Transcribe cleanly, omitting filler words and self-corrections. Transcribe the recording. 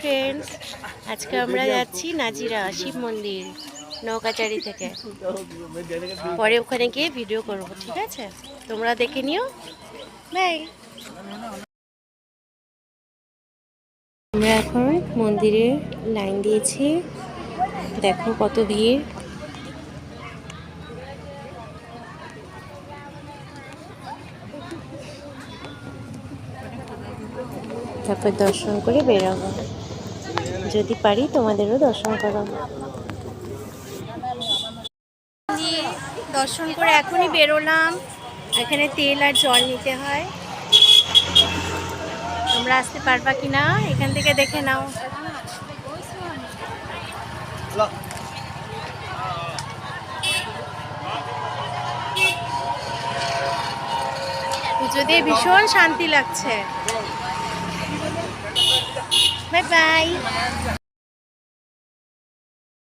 Friends, আজকে আমরা যাচ্ছি নাজিরা শিব মন্দির নৌকাচারি থেকে। পরে ওখানে গিয়ে ভিডিও করব, ঠিক আছে? তোমরা দেখে নিও। বাই। আমরা এখন মন্দিরে লাইন দিয়েছি, দেখো কত ভিড়। তারপর দর্শন করে বেরোবো, যদি পারি তোমাদেরও দর্শন করাবো। দর্শন করে এখনই বেরোলাম। এখানে তেল আর জল নিতে হয়, তোমরা আসতে পারবা কিনা এখান থেকে দেখে নাও। পুজো দিয়ে ভীষণ শান্তি লাগছে। Bye bye.